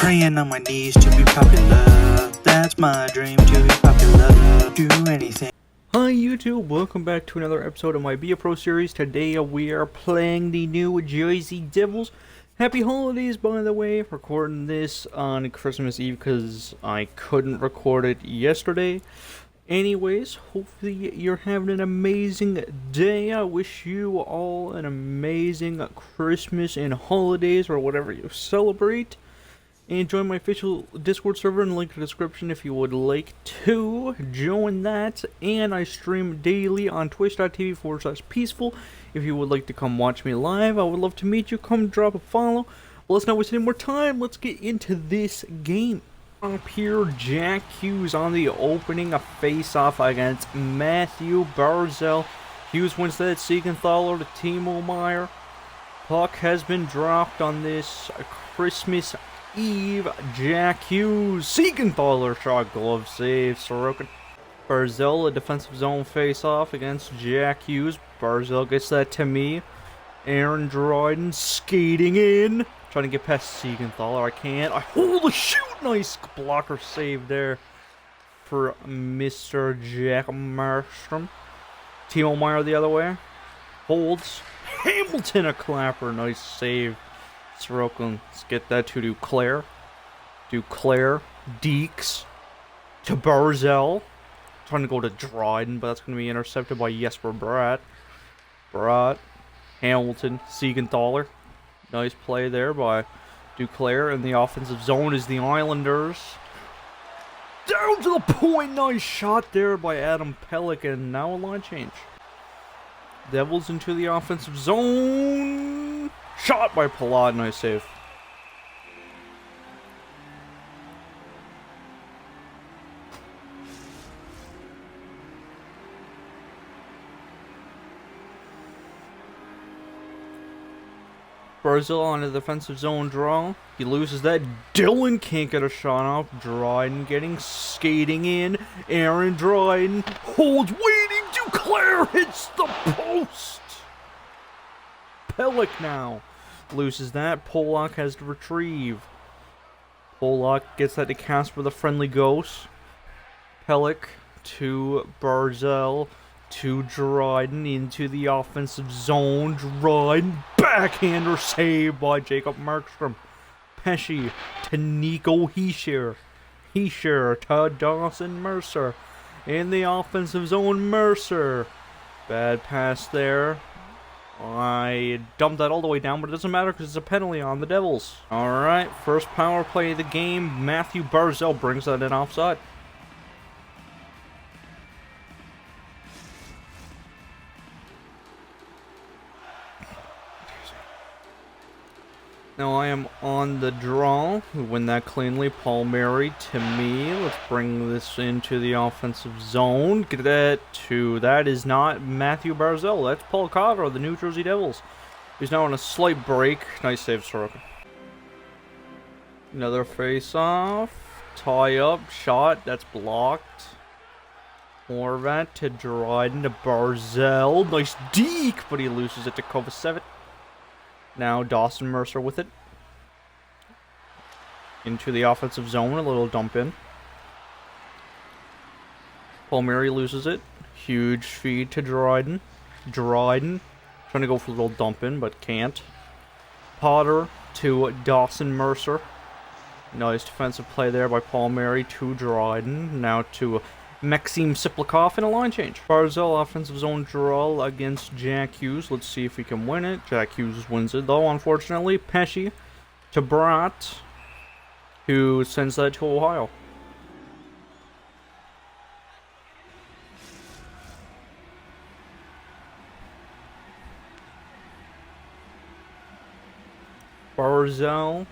Praying on my knees to be popular. That's my dream, to be popular. Do anything. Hi YouTube, welcome back to another episode of my Be a Pro series. Today we are playing the New Jersey Devils. Happy holidays, by the way. Recording this on Christmas Eve because I couldn't record it yesterday. Anyways, hopefully you're having an amazing day. I wish you all an amazing Christmas and holidays or whatever you celebrate. And join my official Discord server in the link in the description if you would like to join that. And I stream daily on twitch.tv/peaceful. If you would like to come watch me live, I would love to meet you. Come drop a follow. Well, let's not waste any more time. Let's get into this game. Up here, Jack Hughes on the opening, a face-off against Matthew Barzal. Hughes wins that. Siegenthaler to Timo Meier. Puck has been dropped on this Christmas Eve. Jack Hughes, Siegenthaler shot, glove save, Sorokin. Barzal, a defensive zone face-off against Jack Hughes. Barzal gets that to me. Aaron Dryden skating in. Trying to get past Siegenthaler. I can't. Holy shoot! Nice blocker save there for Mr. Jack Markstrom. Timo Meier the other way. Holds. Hamilton a clapper. Nice save. Sorokin. Let's get that to Duclair. Duclair. Deeks. To Barzal. Trying to go to Dryden, but that's going to be intercepted by Jesper Bratt. Bratt. Hamilton. Siegenthaler. Nice play there by Duclair, and the offensive zone is the Islanders. Down to the point, nice shot there by Adam Pelech, and now a line change. Devils into the offensive zone. Shot by Palat, nice save. Barzal on the defensive zone draw. He loses that. Dylan can't get a shot off. Dryden getting skating in. Aaron Dryden holds, waiting. Duclair hits the post. Pelech now loses that. Polak has to retrieve. Polak gets that to Casper the Friendly Ghost. Pelech to Barzal. To Dryden into the offensive zone. Dryden backhander save by Jacob Markstrom. Pesci to Nico Hischier. Hischier to Dawson Mercer. In the offensive zone, Mercer. Bad pass there. I dumped that all the way down, but it doesn't matter because it's a penalty on the Devils. Alright, first power play of the game. Matthew Barzal brings that in offside. Now I am on the draw. We win that cleanly. Paul Mary to me. Let's bring this into the offensive zone. Get that to... That is not Matthew Barzal. That's Paul Cotter of the New Jersey Devils. He's now on a slight break. Nice save, Sorokin. Another face-off. Tie up. Shot. That's blocked. Horvat to Dryden to Barzal. Nice deke, but he loses it to Kovacevic. Now Dawson Mercer with it. Into the offensive zone, a little dump in. Palmieri loses it. Huge feed to Dryden. Dryden trying to go for a little dump in, but can't. Potter to Dawson Mercer. Nice defensive play there by Palmieri to Dryden. Now to Maxim Siplikov in a line change. Barzal offensive zone draw against Jack Hughes. Let's see if he can win it. Jack Hughes wins it though, unfortunately. Pesci to Bratt, who sends that to Ohio. Barzal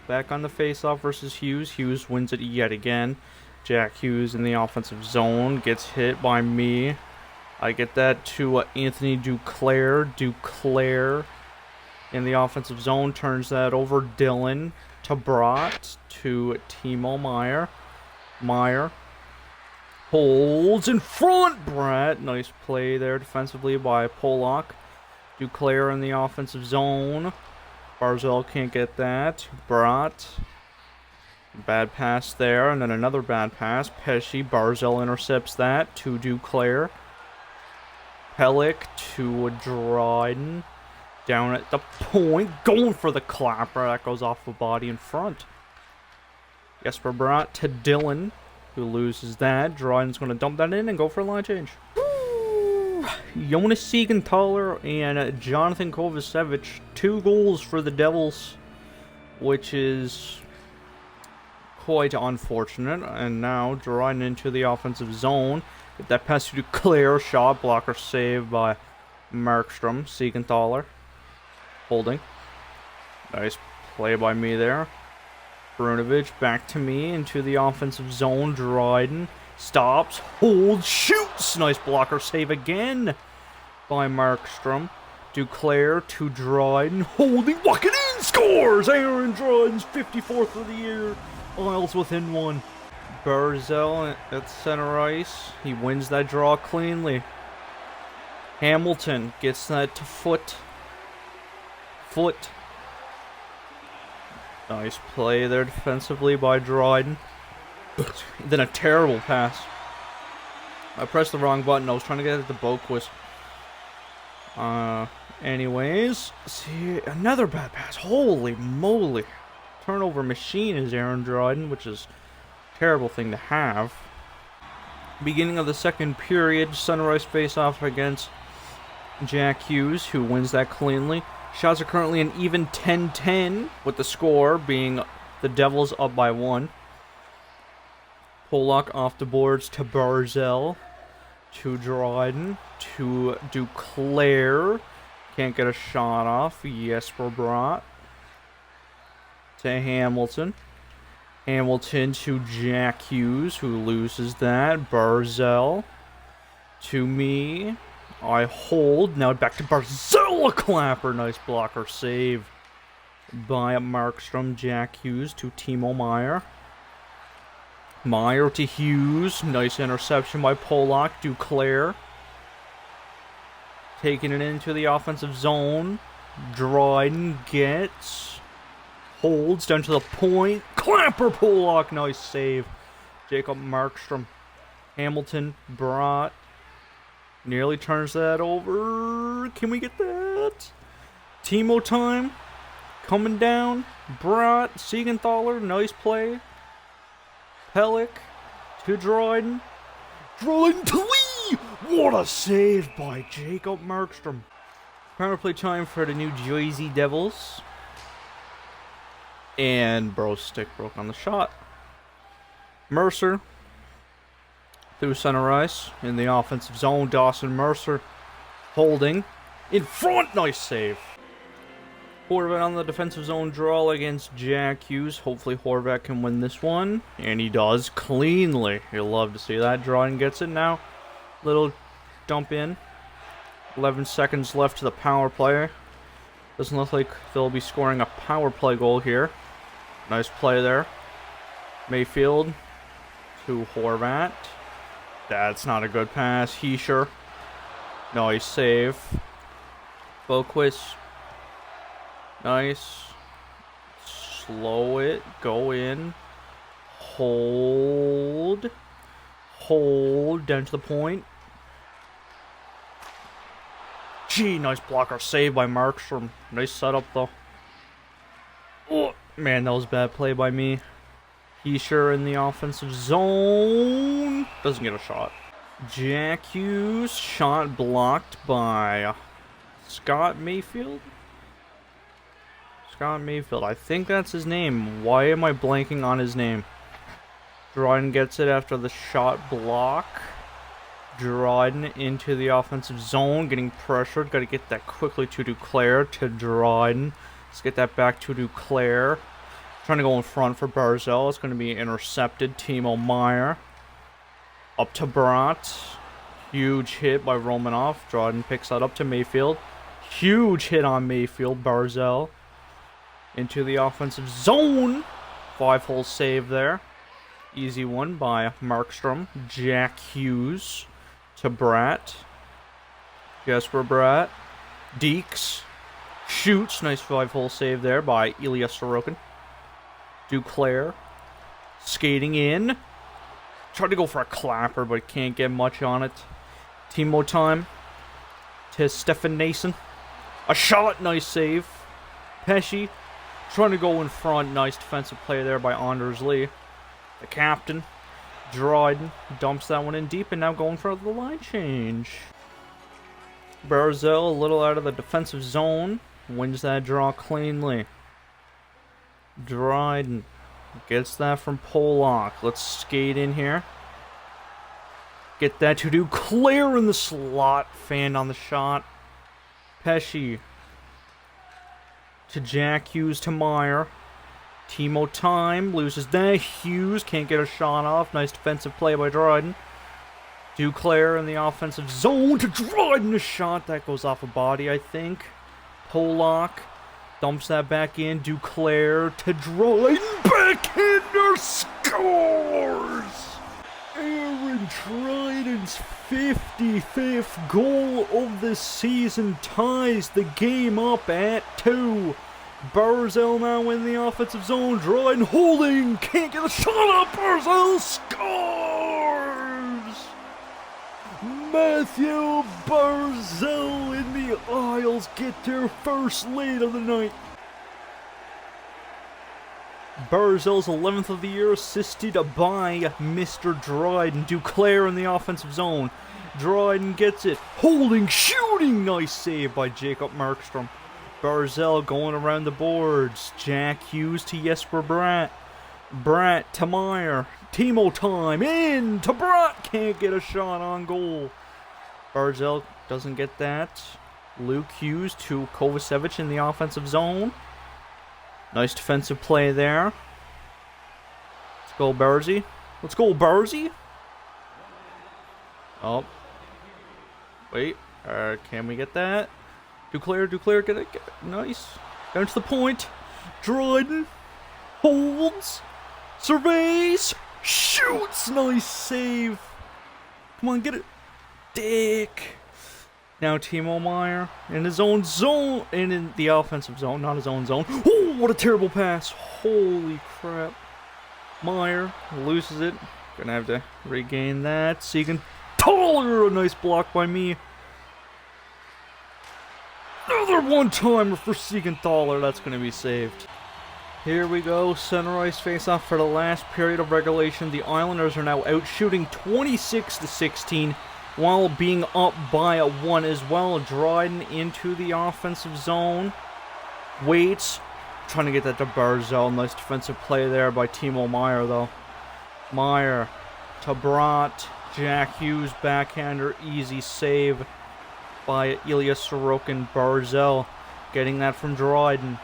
back on the faceoff versus Hughes. Hughes wins it yet again. Jack Hughes in the offensive zone gets hit by me. I get that to Anthony Duclair. Duclair in the offensive zone turns that over. Dylan to Bratt to Timo Meier. Meier holds in front. Bratt, nice play there defensively by Polak. Duclair in the offensive zone. Barzal can't get that. Bratt Bad pass there, and then another bad pass. Pesci, Barzell intercepts that to Duclair. Pellick to Dryden. Down at the point, going for the clapper. That goes off the body in front. Jesper Bratt to Dylan, who loses that. Dryden's going to dump that in and go for a line change. Jonas Siegenthaler and Jonathan Kovacevic, 2 goals for the Devils, which is quite unfortunate. And now Dryden into the offensive zone. Get that pass to Duclair, shot blocker saved by Markstrom. Siegenthaler holding. Nice play by me there. Brunovic back to me into the offensive zone. Dryden stops, holds, shoots. Nice blocker save again by Markstrom. Duclair to Dryden, holding, walking in, scores! Aaron Dryden's 54th of the year. Isles within 1. Barzell at center ice. He wins that draw cleanly. Hamilton gets that to Foot. Nice play there defensively by Dryden. Then a terrible pass. I pressed the wrong button. I was trying to get it to Boquist. Anyways, see, another bad pass. Holy moly. Turnover machine is Aaron Dryden, which is a terrible thing to have. Beginning of the second period, Sunrise face-off against Jack Hughes, who wins that cleanly. Shots are currently an even 10-10, with the score being the Devils up by 1. Pollock off the boards to Barzell, to Dryden, to Duclair. Can't get a shot off. Jesper Bratt to Hamilton. Hamilton to Jack Hughes, who loses that. Barzell to me. I hold. Now back to Barzell. A clapper. Nice blocker save by Markstrom. Jack Hughes to Timo Meier. Meier to Hughes. Nice interception by Pollock. Duclair taking it into the offensive zone. Dryden gets. Holds down to the point. Clapper Pollock. Nice save. Jacob Markstrom. Hamilton. Bratt. Nearly turns that over. Can we get that? Timo time. Coming down. Bratt. Siegenthaler. Nice play. Pellick to Dryden. Dryden to Lee! What a save by Jacob Markstrom. Power play time for the New Jersey Devils. And Bro's stick broke on the shot. Mercer through center ice in the offensive zone. Dawson Mercer holding in front. Nice save. Horvat on the defensive zone draw against Jack Hughes. Hopefully Horvat can win this one. And he does cleanly. You'll love to see that. Drawing gets it now. Little dump in. 11 seconds left to the power play. Doesn't look like they'll be scoring a power play goal here. Nice play there. Mayfield to Horvat. That's not a good pass. Heischer. Nice save. Boquist. Nice. Slow it. Go in. Hold. Hold. Down to the point. Gee, nice blocker save by Markstrom. Nice setup though. Oh, man, that was a bad play by me. Heischer in the offensive zone. Doesn't get a shot. Jack Hughes. Shot blocked by Scott Mayfield. Scott Mayfield. I think that's his name. Why am I blanking on his name? Dryden gets it after the shot block. Dryden into the offensive zone. Getting pressured. Got to get that quickly to Duclair. To Dryden. Let's get that back to Duclair. Trying to go in front for Barzell. It's going to be intercepted. Timo Meier. Up to Bratt. Huge hit by Romanov. Dryden picks that up to Mayfield. Huge hit on Mayfield. Barzell into the offensive zone. 5-hole save there. Easy one by Markstrom. Jack Hughes to Bratt. Jesper Bratt. Deeks. Shoots. Nice 5-hole save there by Ilya Sorokin. Duclair Skating in. Tried to go for a clapper, but can't get much on it. Timo time. To Stefan Nason. A shot, nice save. Pesci. Trying to go in front. Nice defensive play there by Anders Lee. The captain. Dryden dumps that one in deep and now going for the line change. Barzell a little out of the defensive zone. Wins that draw cleanly. Dryden gets that from Polak. Let's skate in here. Get that to Duclair in the slot. Fan on the shot. Pesci. To Jack Hughes to Meyer. Timo time. Loses that. Hughes can't get a shot off. Nice defensive play by Dryden. Duclair in the offensive zone to Dryden. A shot. That goes off a body, I think. Polak dumps that back in. Duclair to Dryden. Backhander scores! Aaron Dryden's 55th goal of the season ties the game up at 2. Barzell now in the offensive zone. Dryden holding. Can't get a shot up. Barzell scores! Matthew Barzell in the Isles get their first lead of the night. Barzell's 11th of the year, assisted by Mr. Dryden. Duclair in the offensive zone. Dryden gets it. Holding, shooting. Nice save by Jacob Markstrom. Barzell going around the boards. Jack Hughes to Jesper Bratt. Bratt to Meyer. Timo time. In to Bratt. Can't get a shot on goal. Barzell doesn't get that. Luke Hughes to Kovacevic in the offensive zone. Nice defensive play there. Let's go, Barzy. Let's go, Barzy. Oh. Wait. Can we get that? Duclair, get it. Nice. Down to the point. Dryden. Holds. Surveys. Shoots. Nice save. Come on, get it. Dick. Now Timo Meyer in his own zone, and in the offensive zone, not his own zone. Oh, what a terrible pass. Holy crap. Meyer loses it. Gonna have to regain that. Siegenthaler, a nice block by me. Another one-timer for Siegenthaler. That's gonna be saved. Here we go. Center ice face-off for the last period of regulation. The Islanders are now out shooting 26-16. While being up by a 1 as well. Dryden into the offensive zone. Waits. Trying to get that to Barzell. Nice defensive play there by Timo Meyer, though. Meyer to Bratt. Jack Hughes, backhander. Easy save by Ilya Sorokin. Barzell getting that from Dryden.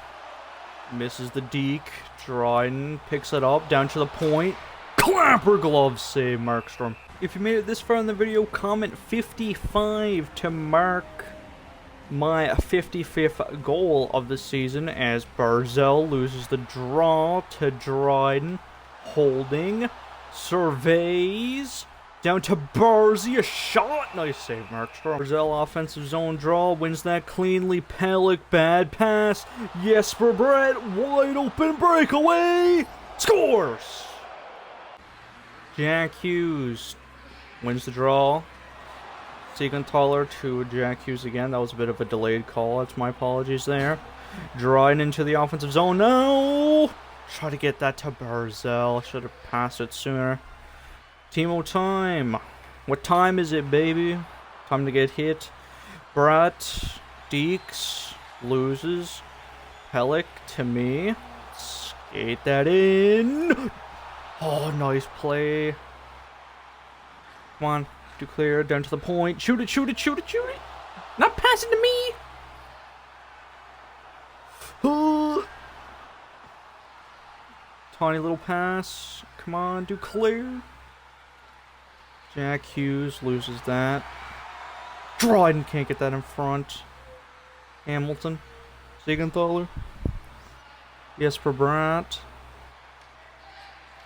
Misses the deke. Dryden picks it up. Down to the point. Clapper glove save, Markstrom. If you made it this far in the video, comment 55 to mark my 55th goal of the season as Barzell loses the draw to Dryden. Holding. Surveys. Down to Barzy. A shot. Nice save, Markstrom. Barzell offensive zone draw. Wins that cleanly. Pellick. Bad pass. Jesper Bratt. Wide open breakaway. Scores! Jack Hughes wins the draw. Siegenthaler to Jack Hughes again. That was a bit of a delayed call. That's my apologies there. Dryden into the offensive zone. No! Try to get that to Barzell. Should have passed it sooner. Timo time. What time is it, baby? Time to get hit. Bratt. Deeks. Loses. Pellick to me. Skate that in. Oh, nice play. Come on. Duclair down to the point. Shoot it, shoot it, shoot it, shoot it. Not passing to me. Tiny little pass. Come on, Duclair. Jack Hughes loses that. Dryden can't get that in front. Hamilton. Siegenthaler. Jesper Bratt.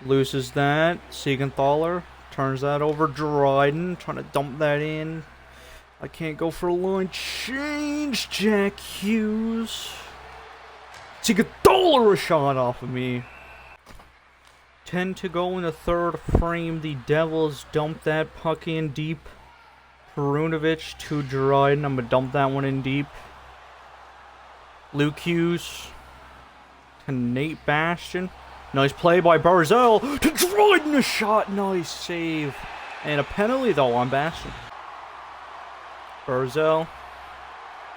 Loses that. Siegenthaler turns that over. Dryden trying to dump that in. I can't go for a line change. Jack Hughes. Siegenthaler a shot off of me. 10 to go in the third frame. The Devils dump that puck in deep. Perunovic to Dryden. I'm going to dump that one in deep. Luke Hughes to Nate Bastian. Nice play by Barzell to Dryden. A shot. Nice save. And a penalty, though, on Bastian. Barzell.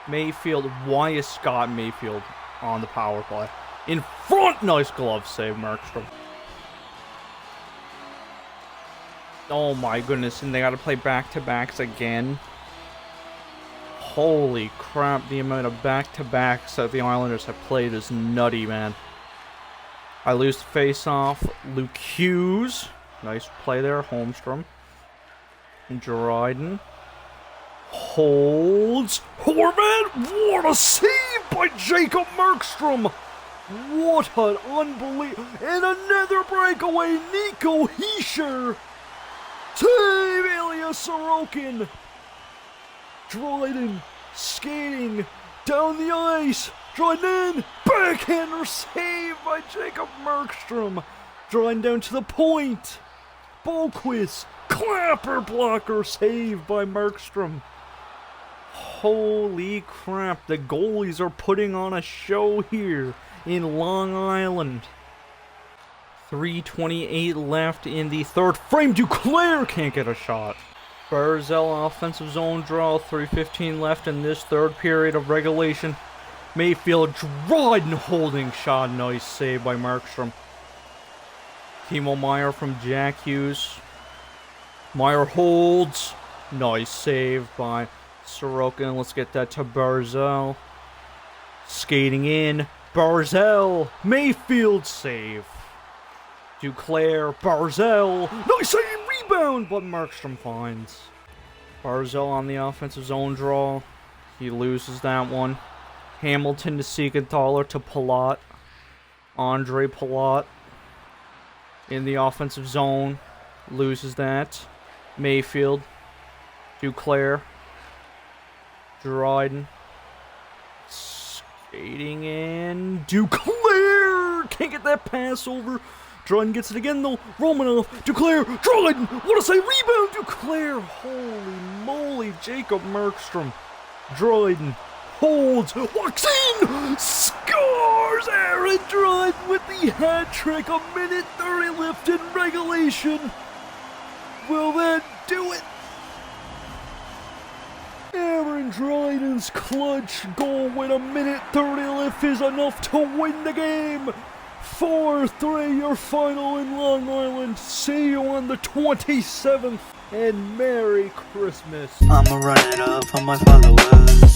Mayfield. Why is Scott Mayfield on the power play? In front. Nice glove save, Markstrom. Oh my goodness, and they gotta play back-to-backs again. Holy crap, the amount of back-to-backs that the Islanders have played is nutty, man. I lose the face-off. Luke Hughes. Nice play there, Holmstrom. And Dryden. Holds. Horvat! What a save by Jacob Markstrom! What an unbelievable... And another breakaway, Nico Hischier! Save Ilya Sorokin! Dryden skating down the ice. Dryden in. Backhander save by Jacob Markstrom. Dryden down to the point. Boquist. Clapper blocker save by Markstrom. Holy crap. The goalies are putting on a show here in Long Island. 3:28 left in the third frame. Duclair can't get a shot. Barzell offensive zone draw. 3:15 left in this third period of regulation. Mayfield, Dryden holding shot. Nice save by Markstrom. Timo Meier from Jack Hughes. Meier holds. Nice save by Sorokin. Let's get that to Barzell. Skating in. Barzell. Mayfield save. Duclair, Barzell, nice save, rebound, but Markstrom finds. Barzell on the offensive zone draw. He loses that one. Hamilton to Siegenthaler to Palat. Andre Palat in the offensive zone. Loses that. Mayfield. Duclair. Dryden. Skating in. Duclair! Can't get that pass over. Dryden gets it again though. Romanov, Duclair, Dryden, what a save, rebound, Duclair. Holy moly, Jacob Markstrom. Dryden holds, walks in, scores. Aaron Dryden with the hat trick. A minute 30 left in regulation. Will that do it? Aaron Dryden's clutch goal with a minute 30 left is enough to win the game. 4-3 your final in Long Island. See you on the 27th, and Merry Christmas. I'ma run it up for my followers.